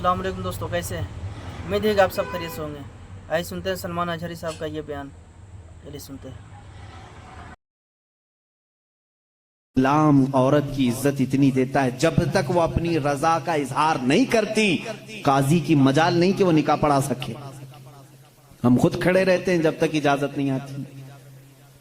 अस्सलाम वालेकुम दोस्तों, कैसे हैं? उम्मीद है कि आप सब खैरियत से होंगे। आइए सुनते हैं सलमान अजहरी साहब का ये बयान। चलिए सुनते हैं। इस्लाम औरत की इज्जत इतनी देता है, जब तक वो अपनी रजा का इजहार नहीं करती, काजी की मजाल नहीं कि वो निकाह पढ़ा सके। हम खुद खड़े रहते हैं जब तक इजाजत नहीं आती।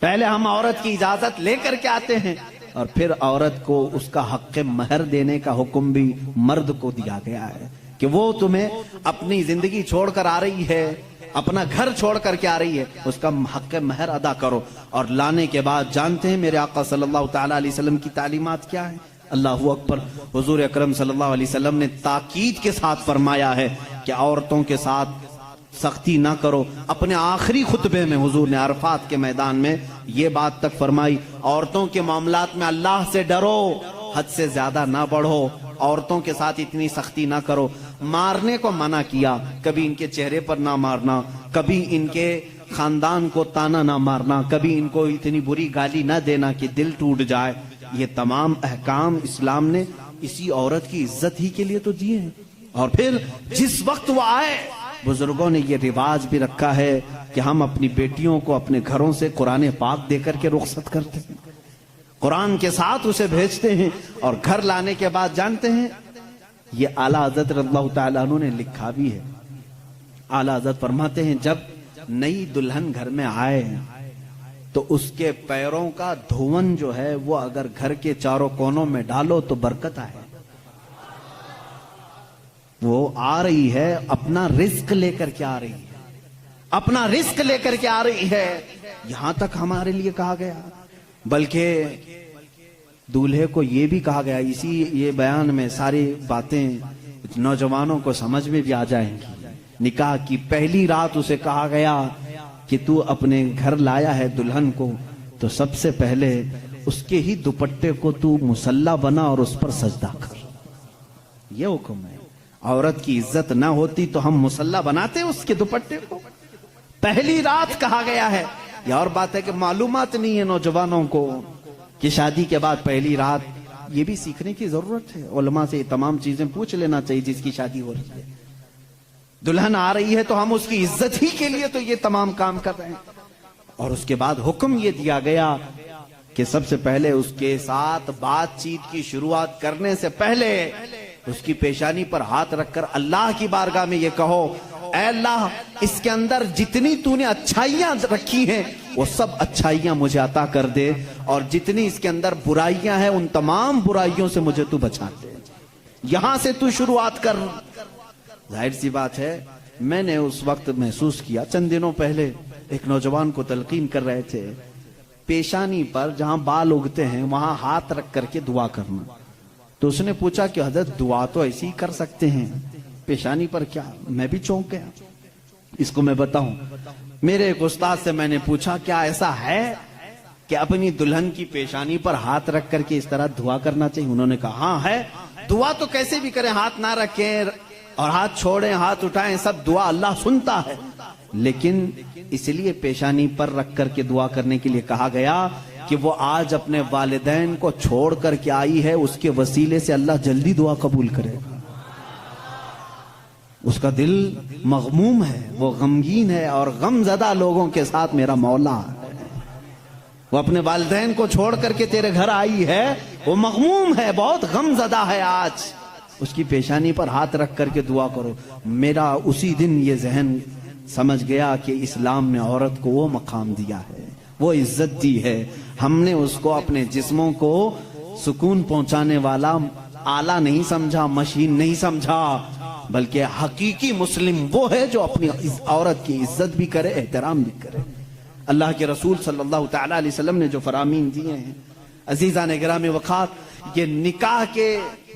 पहले हम औरत की इजाजत लेकर के आते हैं और फिर औरत को उसका हक महर देने का हुक्म भी मर्द को दिया गया है कि वो तुम्हें अपनी जिंदगी छोड़कर आ रही है, अपना घर छोड़ करके आ रही है, उसका हक महर अदा करो। और लाने के बाद जानते हैं मेरे आका सल्लल्लाहु ताला अलैहि वसल्लम की तालीमात क्या है? अल्लाहु अकबर। हुजूर अकरम सल्लल्लाहु अलैहि वसल्लम ने ताकीद के साथ फरमाया है कि औरतों के साथ सख्ती ना करो। अपने आखिरी खुतबे में हुजूर ने अरफात के मैदान में ये बात तक फरमाई, औरतों के मामलात में अल्लाह से डरो, हद से ज्यादा ना बढ़ो, औरतों के साथ इतनी सख्ती ना करो। मारने को मना किया, कभी इनके चेहरे पर ना मारना, कभी इनके खानदान को ताना ना मारना, कभी इनको इतनी बुरी गाली ना देना कि दिल टूट जाए। ये तमाम अहकाम इस्लाम ने इसी औरत की इज्जत ही के लिए तो दिए हैं। और फिर जिस वक्त वो आए, बुजुर्गों ने ये रिवाज भी रखा है कि हम अपनी बेटियों को अपने घरों से कुरान पाक देकर के रुखसत करते हैं, कुरान के साथ उसे भेजते हैं। और घर लाने के बाद जानते हैं, ये आला हज़रत रज़ियल्लाहु ताला अन्हु ने लिखा भी है। आला हज़रत फरमाते हैं, जब नई दुल्हन घर में आए तो उसके पैरों का धोवन जो है वो अगर घर के चारों कोनों में डालो तो बरकत आए। वो आ रही है, अपना रिस्क लेकर के आ रही है, अपना रिस्क लेकर के आ रही है। यहां तक हमारे लिए कहा गया, बल्कि दूल्हे को यह भी कहा गया, इसी ये बयान में सारी बातें नौजवानों को समझ में भी आ जाएंगी। निकाह की पहली रात उसे कहा गया कि तू अपने घर लाया है दुल्हन को, तो सबसे पहले उसके ही दुपट्टे को तू मुसल्ला बना और उस पर सजदा कर। ये हुक्म है। औरत की इज्जत ना होती तो हम मुसल्ला बनाते उसके दुपट्टे को। पहली रात कहा गया है। यह और बात है कि मालूमात नहीं है नौजवानों को कि शादी के बाद पहली रात, ये भी सीखने की जरूरत है। उलमा से तमाम चीजें पूछ लेना चाहिए जिसकी शादी हो रही है। दुल्हन आ रही है तो हम उसकी इज्जत ही के लिए तो ये तमाम काम कर रहे हैं। और उसके बाद हुक्म ये दिया गया कि सबसे पहले उसके साथ बातचीत की शुरुआत करने से पहले उसकी पेशानी पर हाथ रखकर अल्लाह की बारगाह में ये कहो, ऐ अल्लाह, इसके अंदर जितनी तूने अच्छाइयां रखी हैं वो सब अच्छाइयां मुझे अता कर दे, और जितनी इसके अंदर बुराइयां हैं उन तमाम बुराइयों से मुझे तू बचा दे। यहां से तू शुरुआत कर। जाहिर सी बात है, मैंने उस वक्त महसूस किया, चंद दिनों पहले एक नौजवान को तलकीन कर रहे थे, पेशानी पर जहां बाल उगते हैं वहां हाथ रख करके दुआ करना। तो उसने पूछा कि हजरत दुआ तो ऐसे ही कर सकते हैं, पेशानी पर क्या? मैं भी चौंक गया। इसको मैं बताऊं, मेरे एक उस्ताद से मैंने पूछा क्या ऐसा है कि अपनी दुल्हन की पेशानी पर हाथ रख करके इस तरह दुआ करना चाहिए? उन्होंने कहा हाँ है। दुआ तो कैसे भी करें, हाथ ना रखें और हाथ छोड़ें, हाथ उठाएं, सब दुआ अल्लाह सुनता है। लेकिन इसलिए पेशानी पर रख करके दुआ करने के लिए कहा गया कि वो आज अपने वालिदैन को छोड़ करके आई है, उसके वसीले से अल्लाह जल्दी दुआ कबूल करेगा। उसका दिल मगमूम है, वो गमगीन है, और गमज़दा लोगों के साथ मेरा मौला है। वो अपने वालिदैन को छोड़ करके तेरे घर आई है, वो मगमूम है, बहुत गमज़दा है। आज उसकी पेशानी पर हाथ रख करके दुआ करो। मेरा उसी दिन ये जहन समझ गया कि इस्लाम ने औरत को वो मकाम दिया है, वो इज्जत दी है। हमने उसको अपने जिस्मों को सुकून पहुंचाने वाला आला नहीं समझा, मशीन नहीं समझा, बल्कि हकीकी मुस्लिम वो है जो अपनी औरत की इज्जत भी करे, एहतराम भी करे। अल्लाह के रसूल सल्लल्लाहु ताला अलैहि वसल्लम ने जो फरामीन दिए हैं, अजीज़ान गिरामी वक़ात, ये निकाह के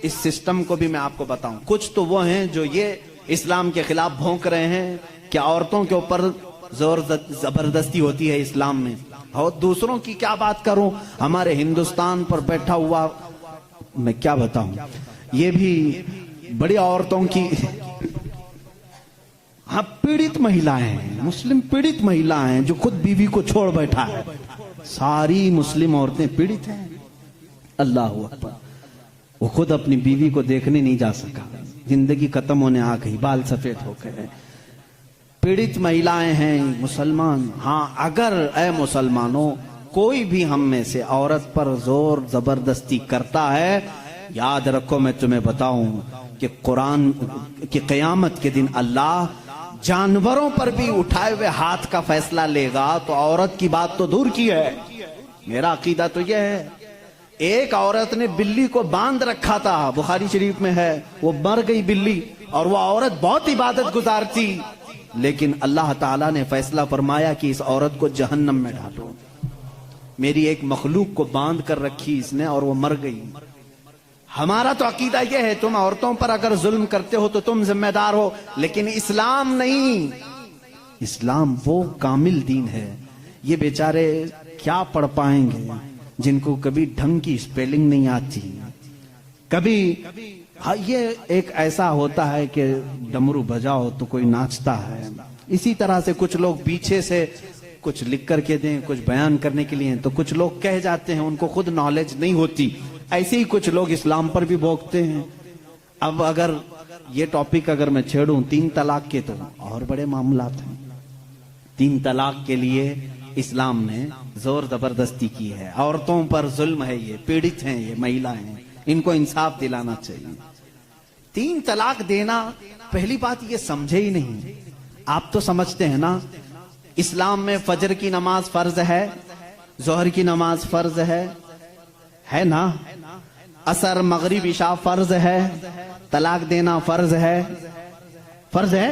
इस सिस्टम को भी मैं आपको बताऊं। कुछ तो वो हैं जो ये इस्लाम के खिलाफ भौंक रहे हैं कि औरतों के ऊपर जोर जबरदस्ती होती है इस्लाम में, और दूसरों की क्या बात करूं, हमारे हिंदुस्तान पर बैठा हुआ मैं क्या बताऊं, ये भी बड़ी औरतों की, हाँ, पीड़ित महिलाएं हैं, मुस्लिम पीड़ित महिलाएं हैं जो खुद बीवी को छोड़ बैठा है। सारी मुस्लिम औरतें पीड़ित हैं। अल्लाह अकबर। वो खुद अपनी बीवी को देखने नहीं जा सका, जिंदगी खत्म होने आ गई, बाल सफेद हो गए, पीड़ित महिलाएं हैं मुसलमान। हाँ, अगर ए मुसलमानों कोई भी हम में से औरत पर जोर जबरदस्ती करता है, याद रखो मैं तुम्हें बताऊं कि कुरान की क़यामत के दिन अल्लाह जानवरों पर भी उठाए हुए हाथ का फैसला लेगा। तो औरत की बात तो दूर की है, मेरा अकीदा तो यह है, एक औरत ने बिल्ली को बांध रखा था, बुखारी शरीफ में है, वो मर गई बिल्ली, और वो औरत बहुत इबादत गुजार थी, लेकिन अल्लाह ताला ने फैसला फरमाया कि इस औरत को जहन्नम में डालो। मेरी एक मखलूक को बांध कर रखी इसने और वो मर गई। हमारा तो अकीदा यह है, तुम औरतों पर अगर जुल्म करते हो तो तुम जिम्मेदार हो, लेकिन इस्लाम नहीं। इस्लाम वो कामिल दीन है। ये बेचारे क्या पढ़ पाएंगे जिनको कभी ढंग की स्पेलिंग नहीं आती, कभी हाँ, ये एक ऐसा होता है कि डमरू बजाओ तो कोई नाचता है। इसी तरह से कुछ लोग पीछे से कुछ लिख करके दें, कुछ बयान करने के लिए, तो कुछ लोग कह जाते हैं, उनको खुद नॉलेज नहीं होती। ऐसे ही कुछ लोग इस्लाम पर भी भोंकते हैं। अब अगर ये टॉपिक अगर मैं छेड़ूं 3 तलाक के, तो और बड़े मामलात हैं। 3 तलाक के लिए इस्लाम ने जोर जबरदस्ती की है। औरतों पर जुल्म है, ये पीड़ित हैं, ये महिलाएं हैं, इनको इंसाफ दिलाना चाहिए। 3 तलाक देना, पहली बात ये समझे ही नहीं। आप तो समझते हैं ना, इस्लाम में फजर की नमाज फर्ज है, जोहर की नमाज फर्ज है ना, असर मगरिब इशा फर्ज है, तलाक देना फर्ज है, फर्ज है।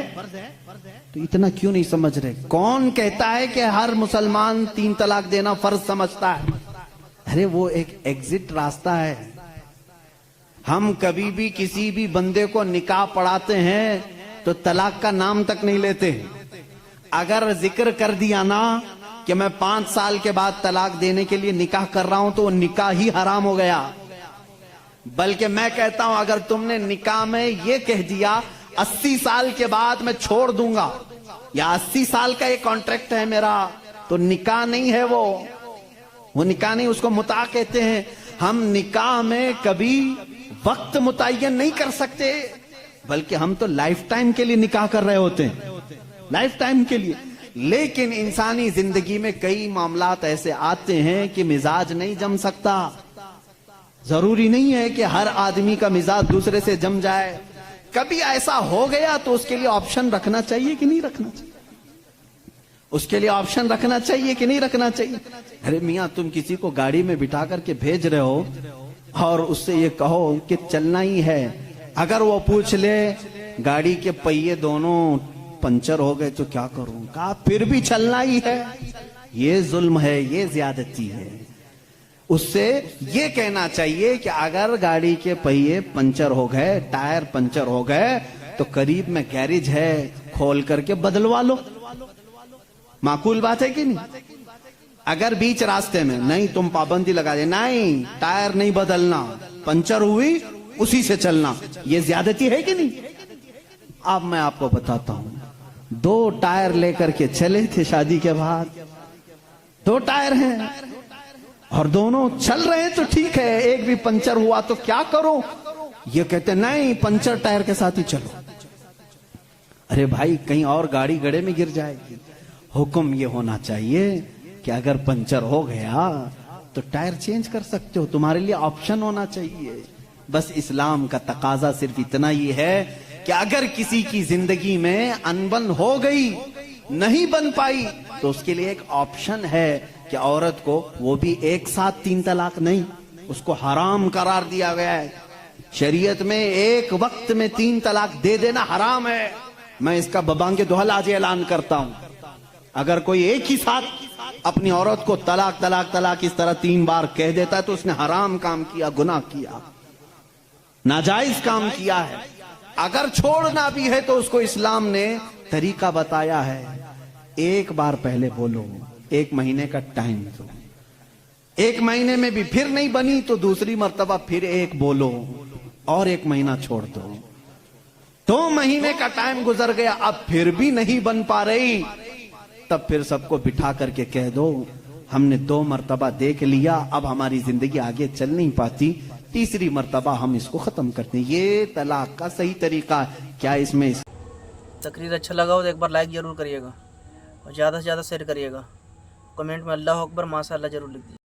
तो इतना क्यों नहीं समझ रहे? कौन कहता है कि हर मुसलमान 3 तलाक देना फर्ज समझता है? अरे वो एक एग्जिट रास्ता है। हम कभी भी किसी भी बंदे को निकाह पढ़ाते हैं तो तलाक का नाम तक नहीं लेते। अगर जिक्र कर दिया ना कि मैं 5 साल के बाद तलाक देने के लिए निकाह कर रहा हूं, तो वो निकाह ही हराम हो गया। बल्कि मैं कहता हूं, अगर तुमने निकाह में ये कह दिया 80 साल के बाद मैं छोड़ दूंगा, या 80 साल का ये कॉन्ट्रैक्ट है मेरा, तो निकाह नहीं है वो निकाह नहीं, उसको मुता कहते हैं। हम निकाह में कभी वक्त मुतय्यन नहीं कर सकते, बल्कि हम तो लाइफ टाइम के लिए निकाह कर रहे होते हैं, लाइफ टाइम के लिए। लेकिन इंसानी जिंदगी में कई मामलात ऐसे आते हैं कि मिजाज नहीं जम सकता। जरूरी नहीं है कि हर आदमी का मिजाज दूसरे से जम जाए। कभी ऐसा हो गया तो उसके लिए ऑप्शन रखना चाहिए कि नहीं रखना चाहिए? उसके लिए ऑप्शन रखना चाहिए कि नहीं रखना चाहिए? अरे मियां, तुम किसी को गाड़ी में बिठा करके भेज रहे हो और उससे ये कहो कि चलना ही है, अगर वो पूछ ले गाड़ी के पहिए दोनों पंचर हो गए तो क्या करूं, कहा फिर भी चलना ही है, ये जुल्म है, ये ज्यादती है। उससे ये कहना चाहिए कि अगर गाड़ी के पहिए पंचर हो गए, टायर पंचर हो गए, तो करीब में गैरेज है, खोल करके बदलवा लो। माकूल बात है कि नहीं? अगर बीच रास्ते में नहीं, तुम पाबंदी लगा दे, नहीं टायर नहीं बदलना, पंचर हुई उसी से चलना, ये ज्यादती है कि नहीं? अब मैं आपको बताता हूं, 2 टायर लेकर के चले थे शादी के बाद, 2 टायर हैं और दोनों चल रहे हैं तो ठीक है, एक भी पंचर हुआ तो क्या करो? ये कहते नहीं, पंचर टायर के साथ ही चलो। अरे भाई, कहीं और गाड़ी गड्ढे में गिर जाएगी। हुक्म ये होना चाहिए कि अगर पंचर हो गया तो टायर चेंज कर सकते हो, तुम्हारे लिए ऑप्शन होना चाहिए। बस इस्लाम का तकाजा सिर्फ इतना ही है कि अगर किसी की जिंदगी में अनबन हो गई, नहीं बन पाई, तो उसके लिए एक ऑप्शन है कि औरत को, वो भी एक साथ 3 तलाक नहीं, उसको हराम करार दिया गया है। शरीयत में एक वक्त में 3 तलाक दे देना हराम है। मैं इसका बबांगे दोहल आज ऐलान करता हूं, अगर कोई एक ही साथ अपनी औरत को तलाक तलाक तलाक इस तरह 3 बार कह देता है तो उसने हराम काम किया, गुनाह किया, नाजायज काम किया है। अगर छोड़ना भी है तो उसको इस्लाम ने तरीका बताया है। एक बार पहले बोलो, 1 महीने का टाइम दो, 1 महीने में भी फिर नहीं बनी तो दूसरी मर्तबा फिर एक बोलो और 1 महीना छोड़ दो। 2 महीने का टाइम गुजर गया, अब फिर भी नहीं बन पा रही, तब फिर सबको बिठा करके कह दो हमने 2 मर्तबा देख लिया, अब हमारी जिंदगी आगे चल नहीं पाती, तीसरी मर्तबा हम इसको खत्म करते हैं। ये तलाक का सही तरीका है क्या? इसमें तकरीर अच्छा लगा हो तो एक बार लाइक ज़रूर करिएगा और ज़्यादा से ज़्यादा शेयर करिएगा। कमेंट में अल्लाह अकबर माशाअल्लाह ज़रूर लिख दीजिए।